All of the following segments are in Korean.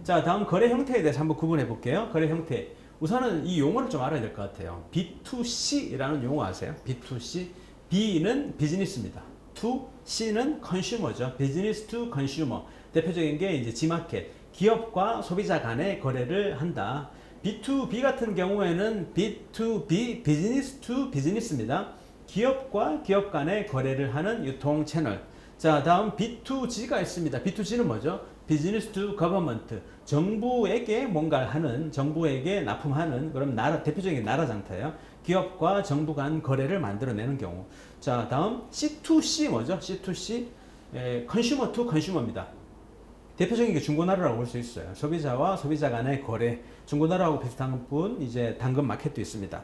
자, 다음 거래 형태에 대해서 한번 구분해 볼게요. 거래 형태. 우선은 이 용어를 좀 알아야 될 것 같아요. B2C라는 용어 아세요? B2C. B는 비즈니스입니다. 2C는 컨슈머죠. 비즈니스 투 컨슈머. 대표적인 게 이제 G마켓. 기업과 소비자 간의 거래를 한다. B2B 같은 경우에는 B2B, 비즈니스 투 비즈니스입니다. 기업과 기업 간의 거래를 하는 유통 채널. 자, 다음 B2G가 있습니다. B2G는 뭐죠? 비즈니스 투 거버먼트. 정부에게 뭔가를 하는, 정부에게 납품하는, 그럼 나라, 대표적인 나라 장터예요. 기업과 정부 간 거래를 만들어내는 경우. 자, 다음 C2C 뭐죠? C2C, 컨슈머 투 컨슈머입니다. 대표적인 게 중고나라라고 볼 수 있어요. 소비자와 소비자 간의 거래. 중고나라하고 비슷한 분, 이제 당근 마켓도 있습니다.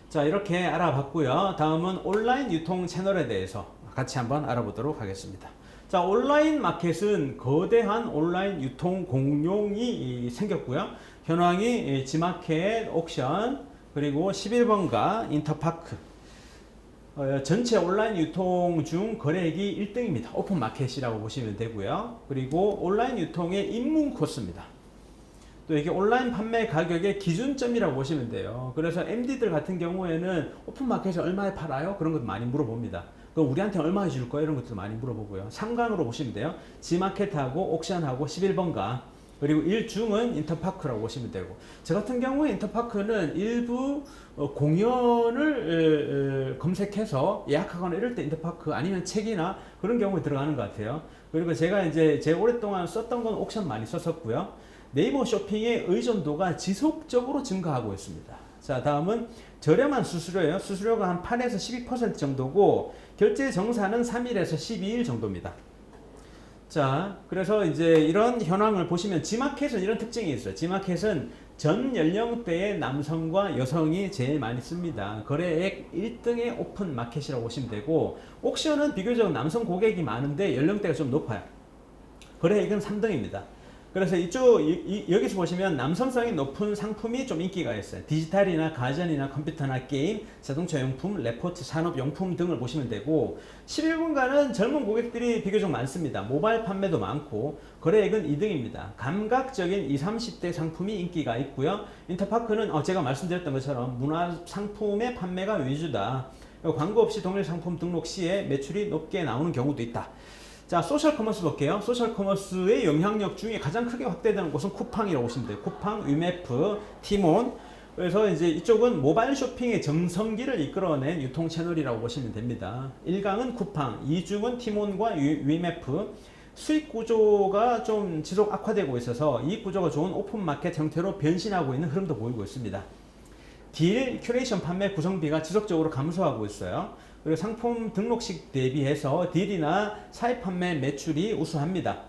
자, 이렇게 알아봤고요. 다음은 온라인 유통 채널에 대해서 같이 한번 알아보도록 하겠습니다. 자, 온라인 마켓은 거대한 온라인 유통 공룡이 생겼고요. 현황이 G마켓, 옥션, 그리고 11번가, 인터파크. 전체 온라인 유통 중 거래액이 1등입니다. 오픈마켓이라고 보시면 되고요. 그리고 온라인 유통의 입문 코스입니다. 또 이게 온라인 판매 가격의 기준점이라고 보시면 돼요. 그래서 MD들 같은 경우에는 오픈마켓에 얼마에 팔아요? 그런 것도 많이 물어봅니다. 그럼 우리한테 얼마 해줄 거야? 이런 것도 많이 물어보고요. 상관으로 보시면 돼요. G마켓하고 옥션하고 11번가, 그리고 1중은 인터파크라고 보시면 되고, 저 같은 경우에 인터파크는 일부 공연을 검색해서 예약하거나 이럴 때 인터파크, 아니면 책이나 그런 경우에 들어가는 것 같아요. 그리고 제가 이제 제 오랫동안 썼던 건 옥션 많이 썼었고요. 네이버 쇼핑의 의존도가 지속적으로 증가하고 있습니다. 자, 다음은 저렴한 수수료예요. 수수료가 한 8에서 12% 정도고, 결제 정산은 3일에서 12일 정도입니다. 자, 그래서 이제 이런 현황을 보시면 G마켓은 이런 특징이 있어요. G마켓은 전 연령대의 남성과 여성이 제일 많이 씁니다. 거래액 1등의 오픈 마켓이라고 보시면 되고, 옥션은 비교적 남성 고객이 많은데 연령대가 좀 높아요. 거래액은 3등입니다. 그래서 이쪽 여기서 보시면 남성성이 높은 상품이 좀 인기가 있어요. 디지털이나 가전이나 컴퓨터나 게임, 자동차 용품, 레포트, 산업용품 등을 보시면 되고, 11분간은 젊은 고객들이 비교적 많습니다. 모바일 판매도 많고, 거래액은 2등입니다. 감각적인 20, 30대 상품이 인기가 있고요. 인터파크는 제가 말씀드렸던 것처럼 문화 상품의 판매가 위주다. 광고 없이 동일 상품 등록 시에 매출이 높게 나오는 경우도 있다. 자, 소셜 커머스 볼게요. 소셜 커머스의 영향력 중에 가장 크게 확대되는 곳은 쿠팡이라고 보시면 돼요. 쿠팡, 위메프, 티몬. 그래서 이제 이쪽은 모바일 쇼핑의 정성기를 이끌어낸 유통 채널이라고 보시면 됩니다. 1강은 쿠팡, 2중은 티몬과 위메프. 수익 구조가 좀 지속 악화되고 있어서 이익 구조가 좋은 오픈마켓 형태로 변신하고 있는 흐름도 보이고 있습니다. 딜, 큐레이션 판매 구성비가 지속적으로 감소하고 있어요. 그리고 상품 등록식 대비해서 딜이나 사입 판매 매출이 우수합니다.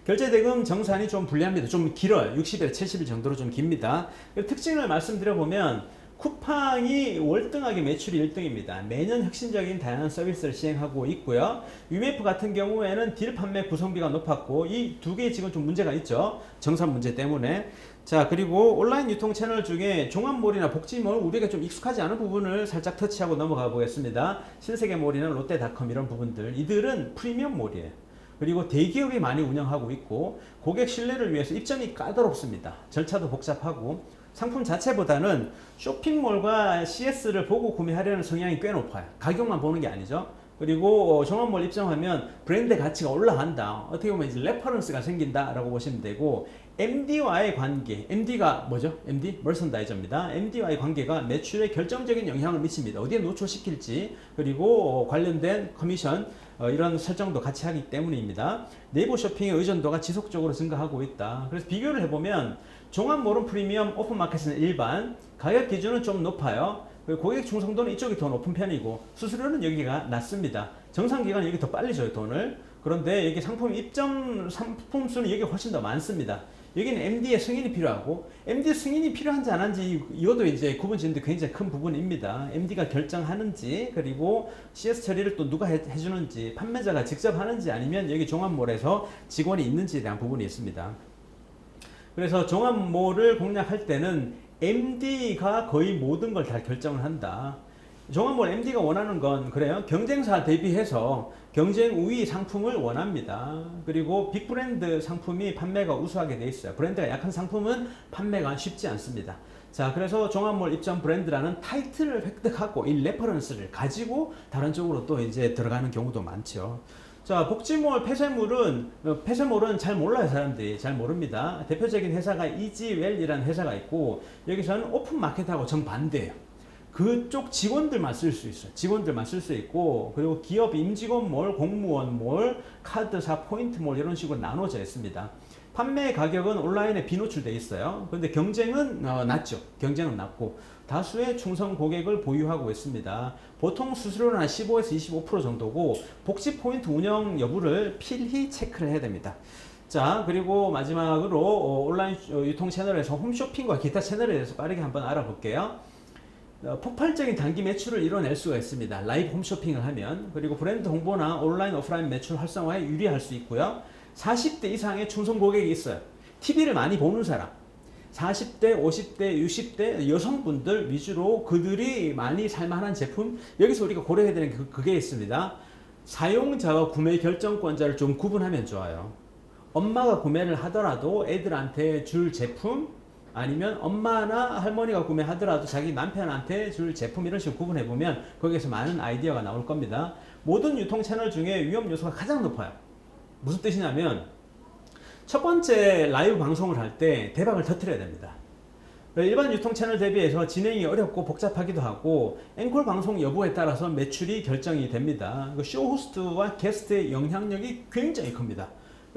결제대금 정산이 좀 불리합니다. 좀 길어요. 60일, 70일 정도로 좀 깁니다. 특징을 말씀드려보면 쿠팡이 월등하게 매출이 1등입니다. 매년 혁신적인 다양한 서비스를 시행하고 있고요. 위메프 같은 경우에는 딜 판매 구성비가 높았고, 이 두 개 지금 좀 문제가 있죠. 정산 문제 때문에. 자, 그리고 온라인 유통 채널 중에 종합몰이나 복지몰, 우리가 좀 익숙하지 않은 부분을 살짝 터치하고 넘어가 보겠습니다. 신세계몰이나 롯데닷컴 이런 부분들, 이들은 프리미엄몰이에요. 그리고 대기업이 많이 운영하고 있고, 고객 신뢰를 위해서 입점이 까다롭습니다. 절차도 복잡하고, 상품 자체보다는 쇼핑몰과 CS를 보고 구매하려는 성향이 꽤 높아요. 가격만 보는 게 아니죠. 그리고 종합몰 입점하면 브랜드 가치가 올라간다. 어떻게 보면 이제 레퍼런스가 생긴다라고 보시면 되고, MD와의 관계, MD가 뭐죠? MD? 머선다이저입니다. MD와의 관계가 매출에 결정적인 영향을 미칩니다. 어디에 노출시킬지, 그리고 관련된 커미션, 이런 설정도 같이 하기 때문입니다. 네이버 쇼핑의 의존도가 지속적으로 증가하고 있다. 그래서 비교를 해보면 종합몰은 프리미엄, 오픈마켓은 일반, 가격 기준은 좀 높아요. 고객 충성도는 이쪽이 더 높은 편이고, 수수료는 여기가 낮습니다. 정상기간은 여기 더 빨리 줘요, 돈을. 그런데 여기 상품 입점 상품 수는 여기 훨씬 더 많습니다. 여기는 MD의 승인이 필요하고, MD 승인이 필요한지 안 한지 이것도 이제 구분 짓는데 굉장히 큰 부분입니다. MD가 결정하는지, 그리고 CS 처리를 또 누가 해주는지, 판매자가 직접 하는지, 아니면 여기 종합몰에서 직원이 있는지에 대한 부분이 있습니다. 그래서 종합몰을 공략할 때는 MD가 거의 모든 걸 다 결정을 한다. 종합몰 MD가 원하는 건 그래요. 경쟁사 대비해서 경쟁 우위 상품을 원합니다. 그리고 빅브랜드 상품이 판매가 우수하게 돼 있어요. 브랜드가 약한 상품은 판매가 쉽지 않습니다. 자, 그래서 종합몰 입점 브랜드라는 타이틀을 획득하고 이 레퍼런스를 가지고 다른 쪽으로 또 이제 들어가는 경우도 많죠. 자, 복지몰, 폐쇄몰은 잘 몰라요. 사람들이 잘 모릅니다. 대표적인 회사가 이지웰이라는 회사가 있고 여기서는 오픈마켓하고 정반대예요. 그쪽 직원들만 쓸 수 있어요. 직원들만 쓸 수 있고, 그리고 기업 임직원몰, 공무원몰, 카드사, 포인트몰 이런 식으로 나눠져 있습니다. 판매 가격은 온라인에 비노출돼 있어요. 그런데 경쟁은 낮죠. 경쟁은 낮고 다수의 충성 고객을 보유하고 있습니다. 보통 수수료는 한 15에서 25% 정도고 복지 포인트 운영 여부를 필히 체크를 해야 됩니다. 자, 그리고 마지막으로 온라인 유통 채널에서 홈쇼핑과 기타 채널에 대해서 빠르게 한번 알아볼게요. 폭발적인 단기 매출을 이뤄낼 수가 있습니다. 라이브 홈쇼핑을 하면. 그리고 브랜드 홍보나 온라인 오프라인 매출 활성화에 유리할 수 있고요. 40대 이상의 충성 고객이 있어요. TV를 많이 보는 사람, 40대, 50대, 60대 여성분들 위주로 그들이 많이 살만한 제품, 여기서 우리가 고려해야 되는 게 그게 있습니다. 사용자와 구매 결정권자를 좀 구분하면 좋아요. 엄마가 구매를 하더라도 애들한테 줄 제품, 아니면 엄마나 할머니가 구매하더라도 자기 남편한테 줄 제품, 이런 식으로 구분해보면 거기에서 많은 아이디어가 나올 겁니다. 모든 유통 채널 중에 위험 요소가 가장 높아요. 무슨 뜻이냐면 첫 번째 라이브 방송을 할 때 대박을 터뜨려야 됩니다. 일반 유통 채널 대비해서 진행이 어렵고 복잡하기도 하고 앵콜 방송 여부에 따라서 매출이 결정이 됩니다. 쇼 호스트와 게스트의 영향력이 굉장히 큽니다.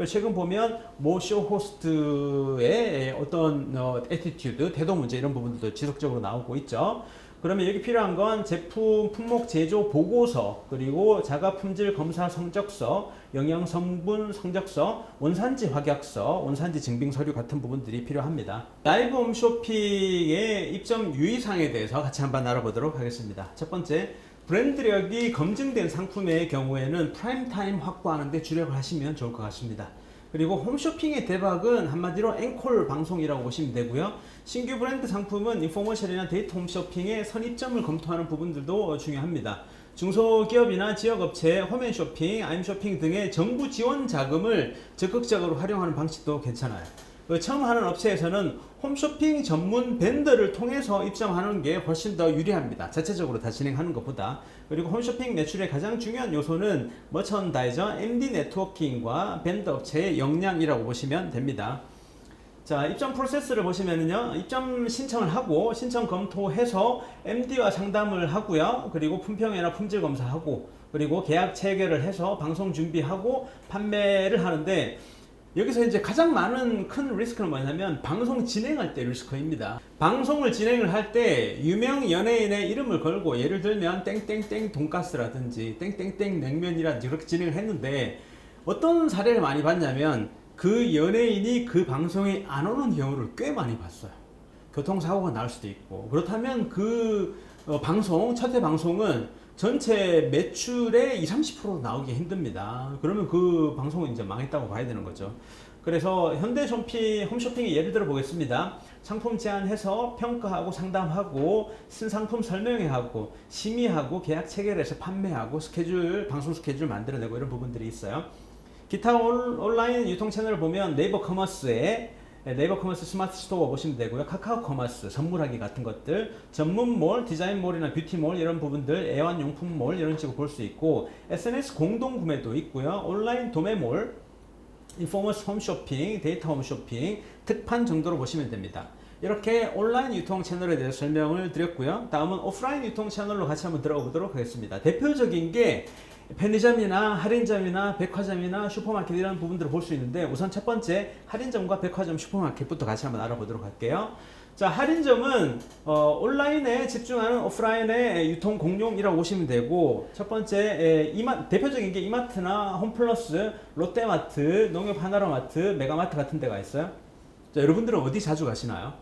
최근 보면 모 쇼 호스트의 어떤 애티튜드, 태도 문제 이런 부분들도 지속적으로 나오고 있죠. 그러면 여기 필요한 건 제품 품목 제조 보고서, 그리고 자가 품질 검사 성적서, 영양 성분 성적서, 원산지 확약서, 원산지 증빙 서류 같은 부분들이 필요합니다. 라이브 홈쇼핑의 입점 유의사항에 대해서 같이 한번 알아보도록 하겠습니다. 첫 번째, 브랜드력이 검증된 상품의 경우에는 프라임타임 확보하는 데 주력을 하시면 좋을 것 같습니다. 그리고 홈쇼핑의 대박은 한마디로 앵콜 방송이라고 보시면 되고요. 신규 브랜드 상품은 인포머셜이나 데이터 홈쇼핑의 선입점을 검토하는 부분들도 중요합니다. 중소기업이나 지역업체, 홈앤쇼핑, 아임쇼핑 등의 정부 지원 자금을 적극적으로 활용하는 방식도 괜찮아요. 처음 하는 업체에서는 홈쇼핑 전문 벤더를 통해서 입점하는 게 훨씬 더 유리합니다. 자체적으로 다 진행하는 것보다. 그리고 홈쇼핑 매출의 가장 중요한 요소는 머천다이저, MD 네트워킹과 벤더 업체의 역량이라고 보시면 됩니다. 자, 입점 프로세스를 보시면은요, 입점 신청을 하고 신청 검토해서 MD와 상담을 하고요. 그리고 품평회나 품질 검사하고, 그리고 계약 체결을 해서 방송 준비하고 판매를 하는데, 여기서 이제 가장 많은 큰 리스크는 뭐냐면 방송 진행할 때 리스크입니다. 방송을 진행을 할 때 유명 연예인의 이름을 걸고, 예를 들면 땡땡땡 돈가스라든지 땡땡땡 냉면이라든지 그렇게 진행을 했는데, 어떤 사례를 많이 봤냐면 그 연예인이 그 방송에 안 오는 경우를 꽤 많이 봤어요. 교통사고가 날 수도 있고. 그렇다면 그 방송, 첫 회 방송은 전체 매출의 20-30% 나오기 힘듭니다. 그러면 그 방송은 이제 망했다고 봐야 되는 거죠. 그래서 홈쇼핑의 예를 들어 보겠습니다. 상품 제안해서 평가하고 상담하고 신상품 설명회하고 심의하고 계약 체결해서 판매하고 방송 스케줄 만들어내고 이런 부분들이 있어요. 기타 온라인 유통 채널을 보면 네이버 커머스 스마트 스토어 보시면 되고요. 카카오 커머스, 선물하기 같은 것들, 전문몰, 디자인몰이나 뷰티몰 이런 부분들, 애완용품몰 이런 식으로 볼 수 있고, SNS 공동구매도 있고요. 온라인 도매몰, 인포머스 홈쇼핑, 데이터 홈쇼핑, 특판 정도로 보시면 됩니다. 이렇게 온라인 유통 채널에 대해서 설명을 드렸고요. 다음은 오프라인 유통 채널로 같이 한번 들어가 보도록 하겠습니다. 대표적인 게 편의점이나 할인점이나 백화점이나 슈퍼마켓 이런 부분들을 볼 수 있는데, 우선 첫 번째 할인점과 백화점, 슈퍼마켓부터 같이 한번 알아보도록 할게요. 자, 할인점은 온라인에 집중하는 오프라인의 유통 공룡이라고 보시면 되고, 첫 번째 대표적인 게 이마트나 홈플러스, 롯데마트, 농협 하나로마트, 메가마트 같은 데가 있어요. 자, 여러분들은 어디 자주 가시나요?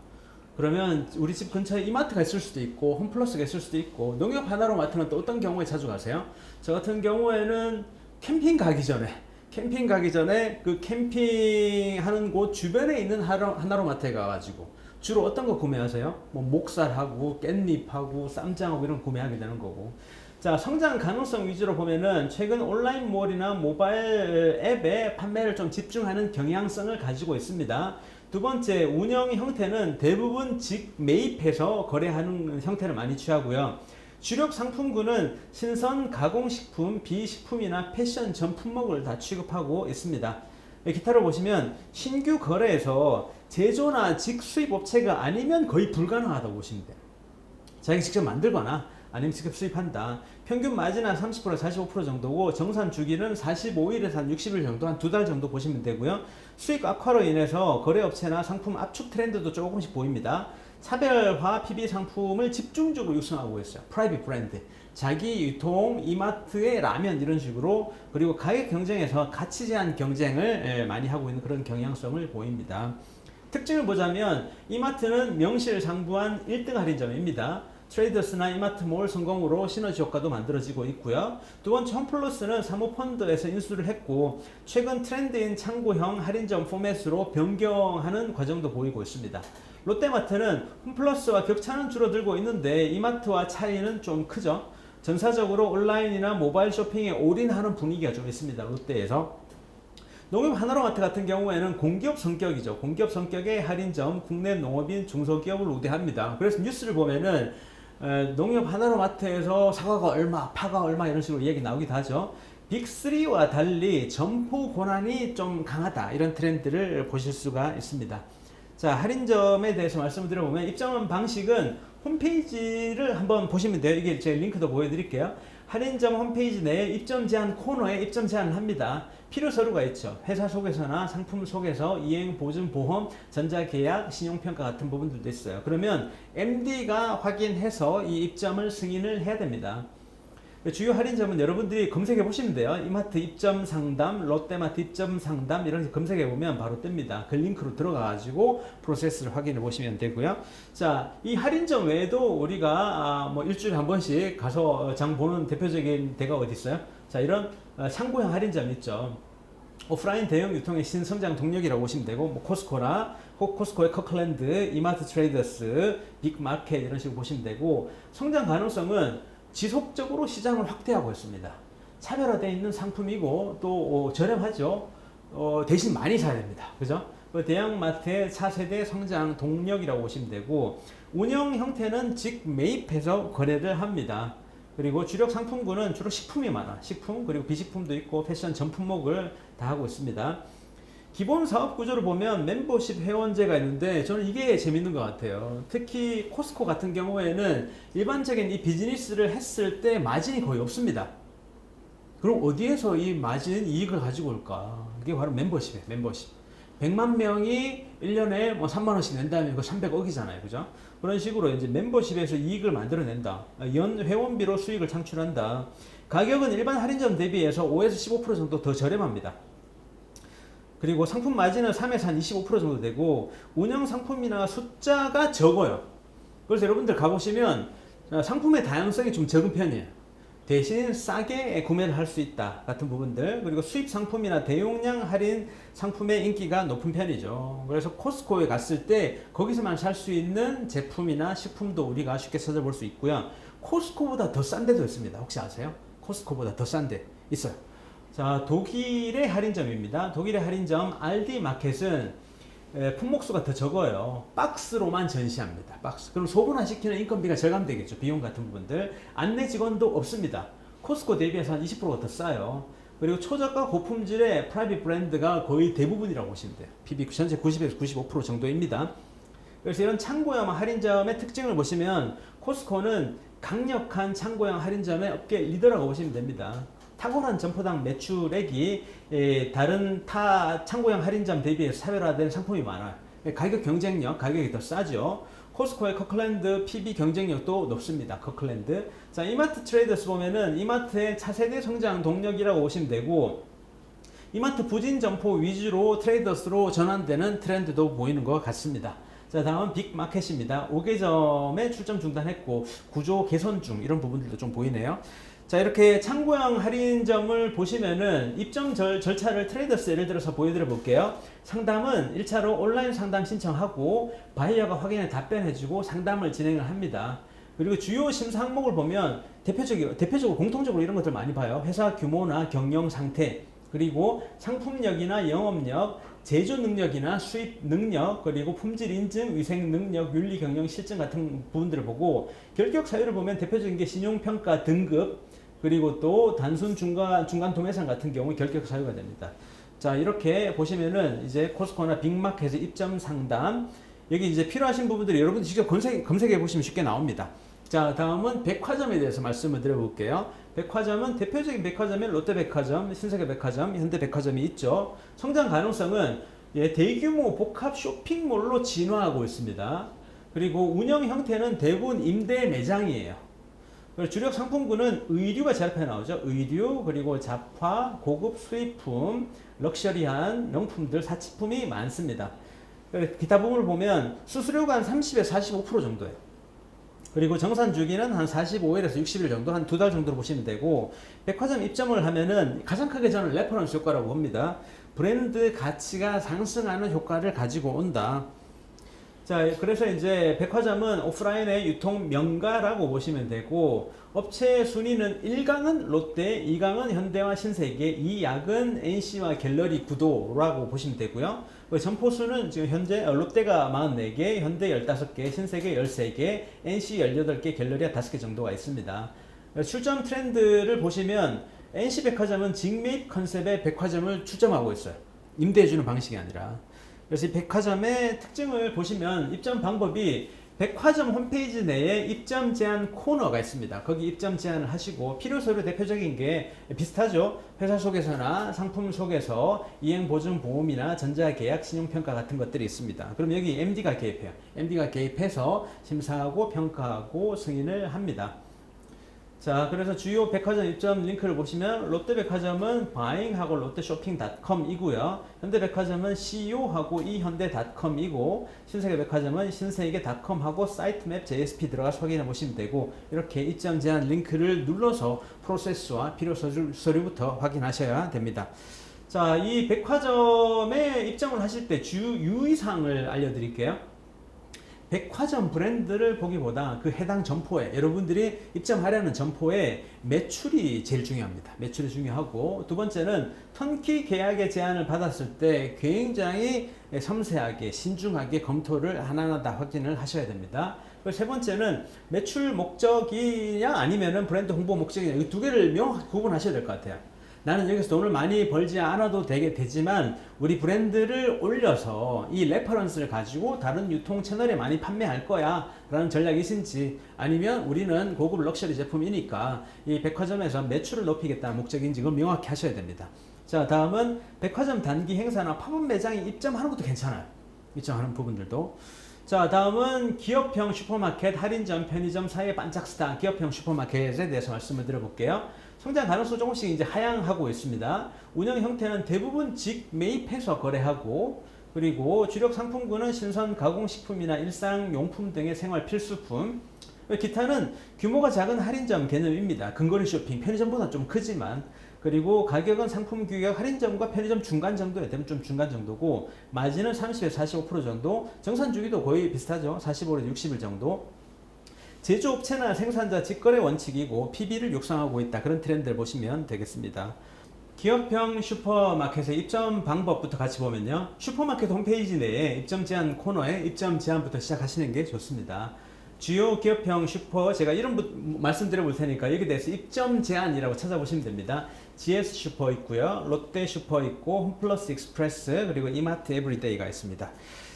그러면 우리 집 근처에 이마트가 있을 수도 있고 홈플러스가 있을 수도 있고, 농협 하나로마트는 또 어떤 경우에 자주 가세요? 저 같은 경우에는 캠핑 가기 전에 그 캠핑하는 곳 주변에 있는 하나로마트에 가가지고 주로 어떤 거 구매하세요? 뭐 목살하고 깻잎하고 쌈장하고 이런 거 구매하게 되는 거고. 자, 성장 가능성 위주로 보면은 최근 온라인몰이나 모바일 앱에 판매를 좀 집중하는 경향성을 가지고 있습니다. 두 번째, 운영 형태는 대부분 직매입해서 거래하는 형태를 많이 취하고요. 주력 상품군은 신선 가공식품, 비식품이나 패션 전 품목을 다 취급하고 있습니다. 기타로 보시면 신규 거래에서 제조나 직수입 업체가 아니면 거의 불가능하다고 보시면 돼요. 자기가 직접 만들거나 아니면 직접 수입한다. 평균 마진은 30% 45% 정도고 정산 주기는 45일에서 한 60일 정도, 한 2달 정도 보시면 되고요. 수익 악화로 인해서 거래업체나 상품 압축 트렌드도 조금씩 보입니다. 차별화 PB 상품을 집중적으로 육성하고 있어요. 프라이빗 브랜드, 자기 유통, 이마트의 라면 이런 식으로, 그리고 가격 경쟁에서 가치 제한 경쟁을 많이 하고 있는 그런 경향성을 보입니다. 특징을 보자면 이마트는 명실상부한 1등 할인점입니다. 트레이더스나 이마트몰 성공으로 시너지 효과도 만들어지고 있고요. 두 번째, 홈플러스는 사모펀드에서 인수를 했고 최근 트렌드인 창고형 할인점 포맷으로 변경하는 과정도 보이고 있습니다. 롯데마트는 홈플러스와 격차는 줄어들고 있는데 이마트와 차이는 좀 크죠. 전사적으로 온라인이나 모바일 쇼핑에 올인하는 분위기가 좀 있습니다. 롯데에서. 농협 하나로마트 같은 경우에는 공기업 성격이죠. 공기업 성격의 할인점, 국내 농업인 중소기업을 우대합니다. 그래서 뉴스를 보면은 농협 하나로마트에서 사과가 얼마, 파가 얼마 이런 식으로 얘기 나오기도 하죠. 빅3와 달리 점포 권한이 좀 강하다, 이런 트렌드를 보실 수가 있습니다. 자, 할인점에 대해서 말씀을 드려보면 입점 방식은 홈페이지를 한번 보시면 돼요. 이게 제 링크도 보여드릴게요. 할인점 홈페이지 내에 입점 제한 코너에 입점 제한을 합니다. 필요 서류가 있죠. 회사 속에서나 상품 속에서 이행, 보증, 보험, 전자계약, 신용평가 같은 부분들도 있어요. 그러면 MD가 확인해서 이 입점을 승인을 해야 됩니다. 주요 할인점은 여러분들이 검색해 보시면 돼요. 이마트 입점 상담, 롯데마트 입점 상담 이런 검색해 보면 바로 뜹니다. 그 링크로 들어가 가지고 프로세스를 확인해 보시면 되고요. 자, 이 할인점 외에도 우리가 뭐 일주일에 한 번씩 가서 장 보는 대표적인 데가 어디 있어요? 자, 이런 창고형 할인점 있죠. 오프라인 대형 유통의 신성장 동력이라고 보시면 되고, 뭐 코스코나 코스코의 커클랜드, 이마트 트레이더스, 빅마켓 이런 식으로 보시면 되고, 성장 가능성은 지속적으로 시장을 확대하고 있습니다. 차별화되어 있는 상품이고 또 저렴하죠. 대신 많이 사야 됩니다. 그죠? 대형마트의 차세대 성장 동력이라고 보시면 되고, 운영 형태는 직매입해서 거래를 합니다. 그리고 주력 상품군은 주로 식품이 많아. 식품, 그리고 비식품도 있고 패션 전 품목을 다 하고 있습니다. 기본 사업 구조를 보면 멤버십 회원제가 있는데 저는 이게 재밌는 것 같아요. 특히 코스코 같은 경우에는 일반적인 이 비즈니스를 했을 때 마진이 거의 없습니다. 그럼 어디에서 이 마진 이익을 가지고 올까? 이게 바로 멤버십이에요. 멤버십. 100만 명이 1년에 뭐 3만 원씩 낸다면 그 300억이잖아요. 그죠? 그런 식으로 이제 멤버십에서 이익을 만들어낸다. 연 회원비로 수익을 창출한다. 가격은 일반 할인점 대비해서 5에서 15% 정도 더 저렴합니다. 그리고 상품 마진은 3에서 한 25% 정도 되고, 운영 상품이나 숫자가 적어요. 그래서 여러분들 가보시면 상품의 다양성이 좀 적은 편이에요. 대신 싸게 구매를 할 수 있다 같은 부분들, 그리고 수입 상품이나 대용량 할인 상품의 인기가 높은 편이죠. 그래서 코스코에 갔을 때 거기서만 살 수 있는 제품이나 식품도 우리가 쉽게 찾아볼 수 있고요. 코스코보다 더 싼 데도 있습니다. 혹시 아세요? 코스코보다 더 싼 데 있어요. 자, 독일의 할인점입니다. 독일의 할인점 알디 마켓은 품목수가 더 적어요. 박스로만 전시합니다. 박스. 그럼 소분화시키는 인건비가 절감되겠죠. 비용 같은 부분들. 안내 직원도 없습니다. 코스코 대비해서 한 20%가 더 싸요. 그리고 초저가 고품질의 프라이빗 브랜드가 거의 대부분이라고 보시면 돼요. PB 전체 90에서 95% 정도입니다. 그래서 이런 창고형 할인점의 특징을 보시면 코스코는 강력한 창고형 할인점의 업계 리더라고 보시면 됩니다. 탁월한 점포당 매출액이 다른 타 창고형 할인점 대비해서 차별화된 상품이 많아요. 가격 경쟁력, 가격이 더 싸죠. 코스코의 커클랜드 PB 경쟁력도 높습니다. 커클랜드. 자, 이마트 트레이더스 보면은 이마트의 차세대 성장 동력이라고 보시면 되고, 이마트 부진 점포 위주로 트레이더스로 전환되는 트렌드도 보이는 것 같습니다. 자, 다음은 빅마켓입니다. 5개점에 출점 중단했고 구조 개선 중, 이런 부분들도 좀 보이네요. 자, 이렇게 참고형 할인점을 보시면은 입점 절차를 트레이더스 예를 들어서 보여드려 볼게요. 상담은 1차로 온라인 상담 신청하고 바이어가 확인해 답변해주고 상담을 진행을 합니다. 그리고 주요 심사 항목을 보면 대표적으로 공통적으로 이런 것들 많이 봐요. 회사 규모나 경영 상태, 그리고 상품력이나 영업력, 제조 능력이나 수입 능력, 그리고 품질 인증, 위생 능력, 윤리 경영 실증 같은 부분들을 보고 결격 사유를 보면 대표적인 게 신용평가 등급, 그리고 또 단순 중간 도매상 같은 경우 결격 사유가 됩니다. 자, 이렇게 보시면은 이제 코스코나 빅마켓의 입점 상담, 여기 이제 필요하신 부분들이 여러분 직접 검색해 보시면 쉽게 나옵니다. 자, 다음은 백화점에 대해서 말씀을 드려볼게요. 백화점은 대표적인 백화점이 롯데백화점, 신세계백화점, 현대백화점이 있죠. 성장 가능성은 대규모 복합 쇼핑몰로 진화하고 있습니다. 그리고 운영 형태는 대부분 임대 매장이에요. 주력 상품군은 의류가 제일 앞에 나오죠. 의류, 그리고 잡화, 고급 수입품, 럭셔리한 명품들, 사치품이 많습니다. 기타 부분을 보면 수수료가 한 30에서 45% 정도예요. 그리고 정산 주기는 한 45일에서 60일 정도, 한 2달 정도로 보시면 되고, 백화점 입점을 하면은 가장 크게 저는 레퍼런스 효과라고 봅니다. 브랜드 가치가 상승하는 효과를 가지고 온다. 자, 그래서 이제 백화점은 오프라인의 유통 명가라고 보시면 되고, 업체 순위는 1강은 롯데, 2강은 현대와 신세계, 2약은 NC와 갤러리 구도라고 보시면 되고요. 점포수는 지금 현재 롯데가 44개, 현대 15개, 신세계 13개, NC 18개, 갤러리아 5개 정도가 있습니다. 출점 트렌드를 보시면 NC 백화점은 직매입 컨셉의 백화점을 출점하고 있어요. 임대해주는 방식이 아니라. 그래서 이 백화점의 특징을 보시면 입점 방법이 백화점 홈페이지 내에 입점 제한 코너가 있습니다. 거기 입점 제한을 하시고 필요 서류 대표적인 게 비슷하죠. 회사 소개서나 상품 소개서, 이행 보증 보험이나 전자계약, 신용평가 같은 것들이 있습니다. 그럼 여기 MD가 개입해요. MD가 개입해서 심사하고 평가하고 승인을 합니다. 자, 그래서 주요 백화점 입점 링크를 보시면 롯데백화점은 buying하고 롯데쇼핑.com이고요. 현대백화점은 CEO하고 이현대.com이고 신세계백화점은 신세계.com하고 사이트맵 JSP 들어가서 확인해 보시면 되고, 이렇게 입점 제한 링크를 눌러서 프로세스와 필요 서류부터 확인하셔야 됩니다. 자, 이 백화점에 입점을 하실 때 주 유의사항을 알려드릴게요. 백화점 브랜드를 보기보다 그 해당 점포에, 여러분들이 입점하려는 점포에 매출이 제일 중요합니다. 매출이 중요하고, 두 번째는 턴키 계약의 제안을 받았을 때 굉장히 섬세하게 신중하게 검토를 하나하나 다 확인을 하셔야 됩니다. 그리고 세 번째는 매출 목적이냐 아니면은 브랜드 홍보 목적이냐, 이 두 개를 명확히 구분하셔야 될 것 같아요. 나는 여기서 돈을 많이 벌지 않아도 되지만 우리 브랜드를 올려서 이 레퍼런스를 가지고 다른 유통 채널에 많이 판매할 거야 라는 전략이신지, 아니면 우리는 고급 럭셔리 제품이니까 이 백화점에서 매출을 높이겠다는 목적인지 그걸 명확히 하셔야 됩니다. 자, 다음은 백화점 단기 행사나 팝업 매장에 입점하는 것도 괜찮아요. 입점하는 부분들도. 자, 다음은 기업형 슈퍼마켓, 할인점, 편의점 사이의 반짝스타 기업형 슈퍼마켓에 대해서 말씀을 드려볼게요. 성장 가능성 조금씩 이제 하향하고 있습니다. 운영 형태는 대부분 직매입해서 거래하고, 그리고 주력 상품군은 신선 가공식품이나 일상용품 등의 생활 필수품, 기타는 규모가 작은 할인점 개념입니다. 근거리 쇼핑, 편의점보다 좀 크지만, 그리고 가격은 상품 규격 할인점과 편의점 중간 정도에 되면 좀 중간 정도고, 마진은 30에서 45% 정도, 정산 주기도 거의 비슷하죠. 45에서 60일 정도. 제조업체나 생산자 직거래 원칙이고 PB를 육성하고 있다. 그런 트렌드를 보시면 되겠습니다. 기업형 슈퍼마켓의 입점 방법부터 같이 보면요. 슈퍼마켓 홈페이지 내에 입점 제한 코너에 입점 제한부터 시작하시는 게 좋습니다. 주요 기업형 슈퍼, 제가 이름 말씀드려 볼 테니까 여기 대해서 입점 제한이라고 찾아보시면 됩니다. GS 슈퍼 있고요. 롯데 슈퍼 있고, 홈플러스 익스프레스, 그리고 이마트 에브리데이가 있습니다.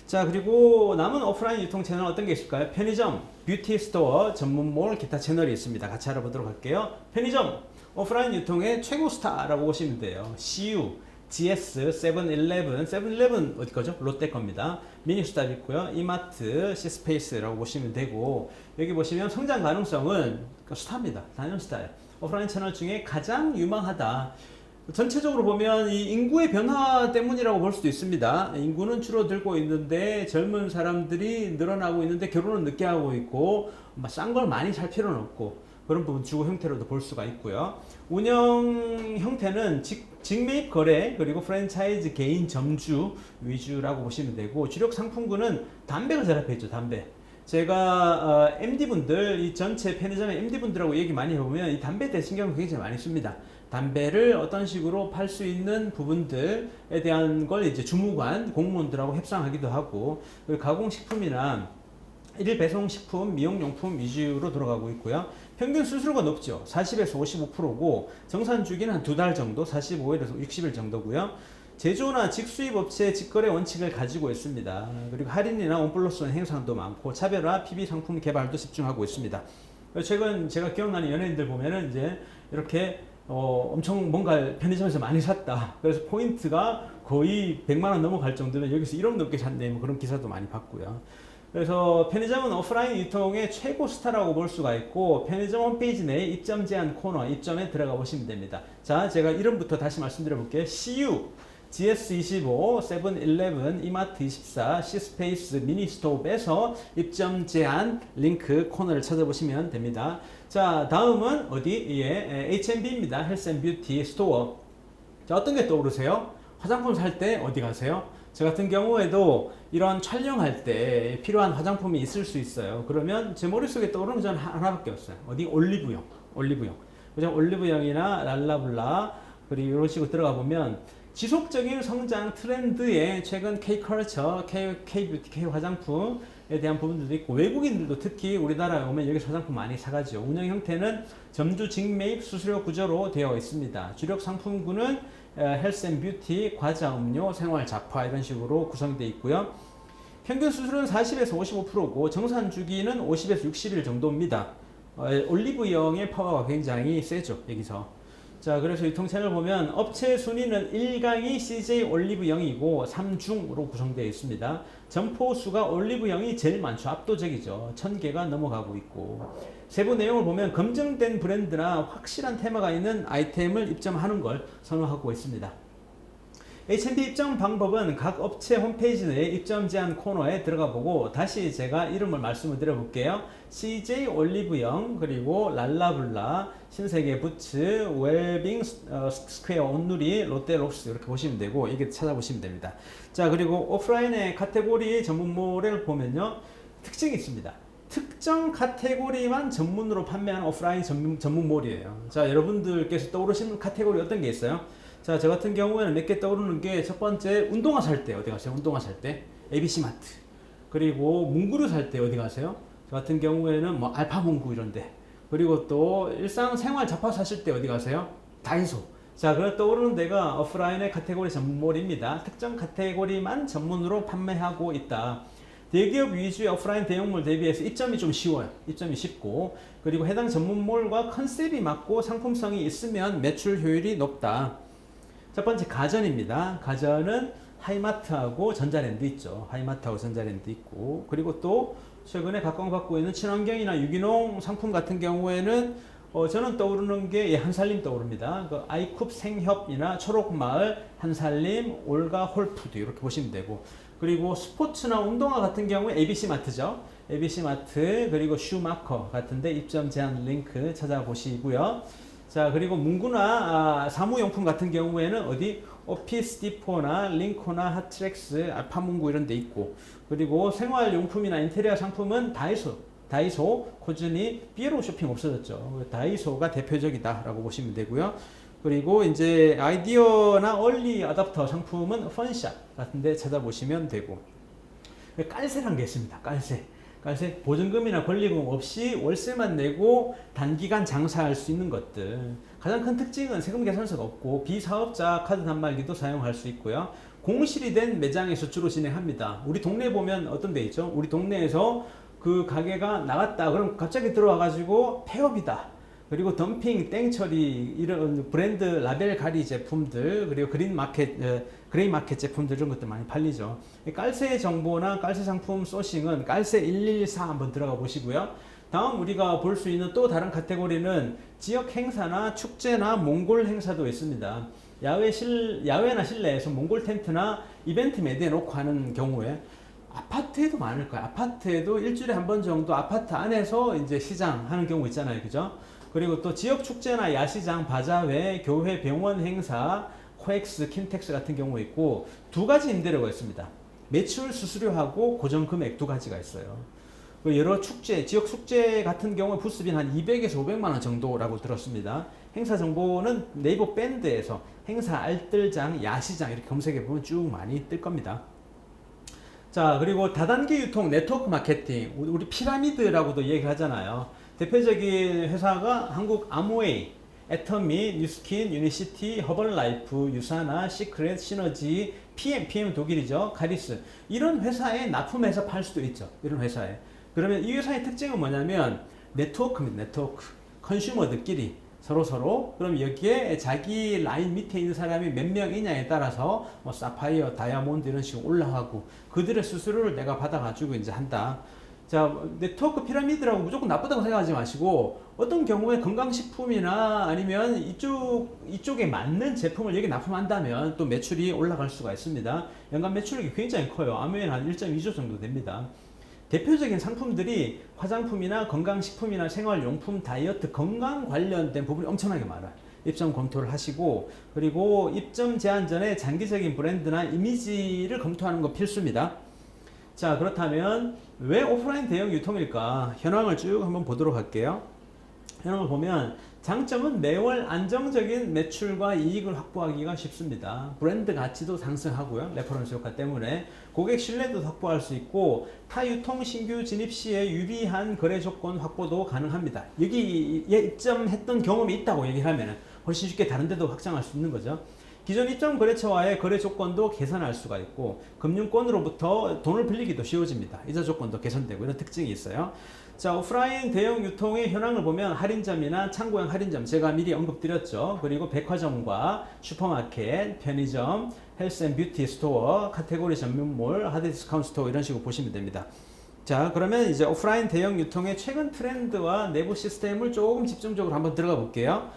자, 그리고 남은 오프라인 유통 채널 어떤 게 있을까요? 편의점, 뷰티 스토어, 전문몰, 기타 채널이 있습니다. 같이 알아보도록 할게요. 편의점, 오프라인 유통의 최고 스타라고 보시면 돼요. CU, GS, 세븐일레븐, 세븐일레븐 어디 거죠? 롯데 겁니다. 미니스탑 있고요. 이마트, 시스페이스라고 보시면 되고, 여기 보시면 성장 가능성은 스타입니다. 단연 스타예요. 오프라인 채널 중에 가장 유망하다. 전체적으로 보면 이 인구의 변화 때문이라고 볼 수도 있습니다. 인구는 줄어들고 있는데 젊은 사람들이 늘어나고 있는데 결혼은 늦게 하고 있고, 싼 걸 많이 살 필요는 없고, 그런 부분 주고 형태로도 볼 수가 있고요. 운영 형태는 직매입 거래 그리고 프랜차이즈 개인 점주 위주라고 보시면 되고, 주력 상품군은 담배가 잘 앞에 있죠. 담배. 제가 MD분들, 이 전체 편의점의 MD분들하고 얘기 많이 해보면 이 담배에 대해 신경을 굉장히 많이 씁니다. 담배를 어떤 식으로 팔 수 있는 부분들에 대한 걸 이제 주무관 공무원들하고 협상하기도 하고, 가공식품이나 일일 배송식품, 미용용품 위주로 들어가고 있고요. 평균 수수료가 높죠. 40에서 55%고 정산 주기는 한 2달 정도, 45일에서 60일 정도고요. 제조나 직수입 업체의 직거래 원칙을 가지고 있습니다. 그리고 할인이나 원플러스 행사도 많고 차별화 PB 상품 개발도 집중하고 있습니다. 최근 제가 기억나는 연예인들 보면은 이제 이렇게 엄청 뭔가 편의점에서 많이 샀다. 그래서 포인트가 거의 100만 원 넘어갈 정도면 여기서 1억 넘게 샀네. 뭐 그런 기사도 많이 봤고요. 그래서 편의점은 오프라인 유통의 최고 스타라고 볼 수가 있고, 편의점 홈페이지 내에 입점 제한 코너 입점에 들어가 보시면 됩니다. 자, 제가 이름부터 다시 말씀드려 볼게요. CU, GS25, 세븐일레븐, 이마트24, C스페이스, 미니스톱에서 입점 제한 링크 코너를 찾아보시면 됩니다. 자, 다음은 어디? 예, H&B입니다. 헬스앤뷰티 스토어. 자, 어떤 게 떠오르세요? 화장품 살 때 어디 가세요? 저 같은 경우에도 이런 촬영할 때 필요한 화장품이 있을 수 있어요. 그러면 제 머릿속에 떠오르는 건 하나밖에 없어요. 어디? 올리브영. 올리브영. 그죠? 올리브영이나 랄라블라, 그리고 이런 식으로 들어가 보면 지속적인 성장 트렌드에 최근 K컬처, K뷰티, K화장품에 대한 부분들도 있고, 외국인들도 특히 우리나라에 오면 여기서 화장품 많이 사가죠. 운영 형태는 점주 직매입 수수료 구조로 되어 있습니다. 주력 상품군은 헬스앤뷰티, 과자, 음료, 생활 잡화 이런 식으로 구성되어 있고요. 평균 수수료는 40에서 55%고 정산 주기는 50에서 60일 정도입니다. 올리브영의 파워가 굉장히 세죠. 여기서. 자, 그래서 유통채널 보면 업체 순위는 1강이 CJ 올리브영이고 3중으로 구성되어 있습니다. 점포 수가 올리브영이 제일 많죠. 압도적이죠. 1000개가 넘어가고 있고, 세부 내용을 보면 검증된 브랜드나 확실한 테마가 있는 아이템을 입점하는 걸 선호하고 있습니다. H&B 입점 방법은 각 업체 홈페이지 내에 입점 제한 코너에 들어가 보고, 다시 제가 이름을 말씀을 드려볼게요. CJ 올리브영, 그리고 랄라블라, 신세계 부츠, 웰빙 스퀘어 온누리, 롯데록스 이렇게 보시면 되고, 이게 찾아보시면 됩니다. 자, 그리고 오프라인의 카테고리 전문몰을 보면요, 특징이 있습니다. 특정 카테고리만 전문으로 판매하는 오프라인 전문몰이에요. 자, 여러분들께서 떠오르시는 카테고리 어떤 게 있어요? 자, 저 같은 경우에는 몇 개 떠오르는 게, 첫 번째, 운동화 살 때 어디 가세요? 운동화 살 때 ABC마트. 그리고 문구류 살 때 어디 가세요? 저 같은 경우에는 뭐 알파문구 이런데. 그리고 또 일상생활 잡화 사실 때 어디 가세요? 다이소. 자, 그래 떠오르는 데가 오프라인의 카테고리 전문몰입니다. 특정 카테고리만 전문으로 판매하고 있다. 대기업 위주의 오프라인 대형몰 대비해서 입점이 좀 쉬워요. 입점이 쉽고, 그리고 해당 전문몰과 컨셉이 맞고 상품성이 있으면 매출 효율이 높다. 첫 번째, 가전입니다. 가전은 하이마트하고 전자랜드 있죠. 하이마트하고 전자랜드 있고, 그리고 또 최근에 각광받고 있는 친환경이나 유기농 상품 같은 경우에는 저는 떠오르는 게 한살림 떠오릅니다. 그 아이쿱 생협이나 초록마을, 한살림, 올가 홀푸드 이렇게 보시면 되고, 그리고 스포츠나 운동화 같은 경우에 ABC마트죠. ABC마트, 그리고 슈마커 같은데 입점 제한 링크 찾아보시고요. 자, 그리고 문구나 사무용품 같은 경우에는 어디? 오피스 디포나 링코나 하트렉스, 알파문구 이런 데 있고, 그리고 생활용품이나 인테리어 상품은 다이소, 코즈니, 삐에로 쇼핑 없어졌죠. 다이소가 대표적이다 라고 보시면 되고요. 그리고 이제 아이디어나 얼리 어답터 상품은 펀샵 같은 데 찾아보시면 되고, 깔세라는 게 있습니다. 깔세 보증금이나 권리금 없이 월세만 내고 단기간 장사할 수 있는 것들. 가장 큰 특징은 세금 계산서가 없고 비사업자 카드 단말기도 사용할 수 있고요. 공실이 된 매장에서 주로 진행합니다. 우리 동네에 보면 어떤 데 있죠? 우리 동네에서 그 가게가 나갔다 그럼 갑자기 들어와 가지고 폐업이다, 그리고 덤핑, 땡처리 이런 브랜드 라벨 가리 제품들, 그리고 그레이 마켓 제품들 이런 것들 많이 팔리죠. 깔세 정보나 깔세 상품 소싱은 깔세 114 한번 들어가 보시고요. 다음 우리가 볼 수 있는 또 다른 카테고리는 지역 행사나 축제나 몽골 행사도 있습니다. 야외나 실내에서 몽골 텐트나 이벤트 매대에 놓고 하는 경우에 아파트에도 많을 거예요. 아파트에도 일주일에 한 번 정도 아파트 안에서 이제 시장 하는 경우 있잖아요. 그죠? 그리고 또 지역 축제나 야시장, 바자회, 교회, 병원 행사, 코엑스, 킨텍스 같은 경우 있고 두 가지 임대료가 있습니다. 매출 수수료하고 고정 금액 두 가지가 있어요. 여러 축제, 지역 축제 같은 경우에 부스비는 한 200에서 500만 원 정도라고 들었습니다. 행사 정보는 네이버 밴드에서 행사 알뜰장, 야시장 이렇게 검색해 보면 쭉 많이 뜰 겁니다. 자, 그리고 다단계 유통 네트워크 마케팅, 우리 피라미드라고도 얘기하잖아요. 대표적인 회사가 한국 아모웨이, 애터미, 뉴스킨, 유니시티, 허벌라이프, 유사나, 시크릿, 시너지, PM 독일이죠. 카리스. 이런 회사에 납품해서 팔 수도 있죠. 이런 회사에. 그러면 이 회사의 특징은 뭐냐면 네트워크입니다. 네트워크. 컨슈머들끼리 서로 그럼 여기에 자기 라인 밑에 있는 사람이 몇 명이냐에 따라서 뭐 사파이어, 다이아몬드 이런 식으로 올라가고 그들의 수수료를 내가 받아가지고 이제 한다. 자, 네트워크 피라미드라고 무조건 나쁘다고 생각하지 마시고 어떤 경우에 건강식품이나 아니면 이쪽에 맞는 제품을 여기 납품한다면 또 매출이 올라갈 수가 있습니다. 연간 매출이 굉장히 커요. 아메는 한 1.2조 정도 됩니다. 대표적인 상품들이 화장품이나 건강식품이나 생활용품, 다이어트, 건강 관련된 부분이 엄청나게 많아요. 입점 검토를 하시고 그리고 입점 제한 전에 장기적인 브랜드나 이미지를 검토하는 거 필수입니다. 자, 그렇다면 왜 오프라인 대형 유통일까? 현황을 쭉 한번 보도록 할게요. 현황을 보면 장점은 매월 안정적인 매출과 이익을 확보하기가 쉽습니다. 브랜드 가치도 상승하고요. 레퍼런스 효과 때문에 고객 신뢰도 확보할 수 있고 타 유통 신규 진입 시에 유리한 거래 조건 확보도 가능합니다. 여기에 입점했던 경험이 있다고 얘기를 하면 훨씬 쉽게 다른 데도 확장할 수 있는 거죠. 기존 입점 거래처와의 거래 조건도 개선할 수가 있고 금융권으로부터 돈을 빌리기도 쉬워집니다. 이자 조건도 개선되고 이런 특징이 있어요. 자, 오프라인 대형 유통의 현황을 보면 할인점이나 창고형 할인점 제가 미리 언급드렸죠. 그리고 백화점과 슈퍼마켓, 편의점, 헬스 앤 뷰티 스토어, 카테고리 전문몰, 하드 디스카운트 스토어 이런 식으로 보시면 됩니다. 자, 그러면 이제 오프라인 대형 유통의 최근 트렌드와 내부 시스템을 조금 집중적으로 한번 들어가 볼게요.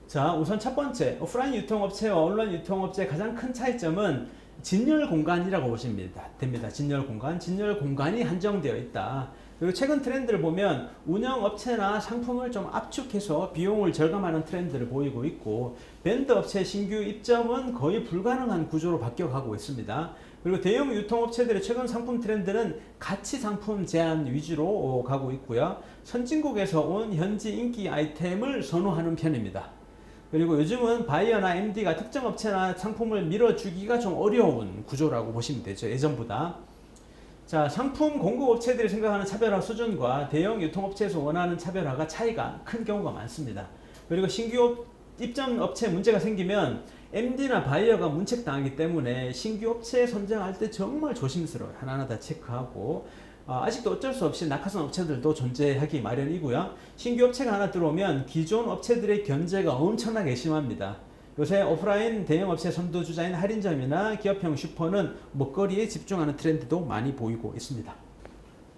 자, 우선 첫 번째, 오프라인 유통업체와 온라인 유통업체의 가장 큰 차이점은 진열 공간이라고 보시면 됩니다. 진열 공간이 한정되어 있다. 그리고 최근 트렌드를 보면 운영업체나 상품을 좀 압축해서 비용을 절감하는 트렌드를 보이고 있고 밴드 업체 신규 입점은 거의 불가능한 구조로 바뀌어가고 있습니다. 그리고 대형 유통업체들의 최근 상품 트렌드는 가치 상품 제한 위주로 가고 있고요. 선진국에서 온 현지 인기 아이템을 선호하는 편입니다. 그리고 요즘은 바이어나 MD가 특정 업체나 상품을 밀어주기가 좀 어려운 구조라고 보시면 되죠. 예전보다. 자, 상품 공급업체들이 생각하는 차별화 수준과 대형 유통업체에서 원하는 차별화가 차이가 큰 경우가 많습니다. 그리고 신규 입점 업체 문제가 생기면 MD나 바이어가 문책당하기 때문에 신규 업체 선정할 때 정말 조심스러워요. 하나하나 다 체크하고 아직도 어쩔 수 없이 낙하산 업체들도 존재하기 마련이고요. 신규 업체가 하나 들어오면 기존 업체들의 견제가 엄청나게 심합니다. 요새 오프라인 대형 업체 선두주자인 할인점이나 기업형 슈퍼는 먹거리에 집중하는 트렌드도 많이 보이고 있습니다.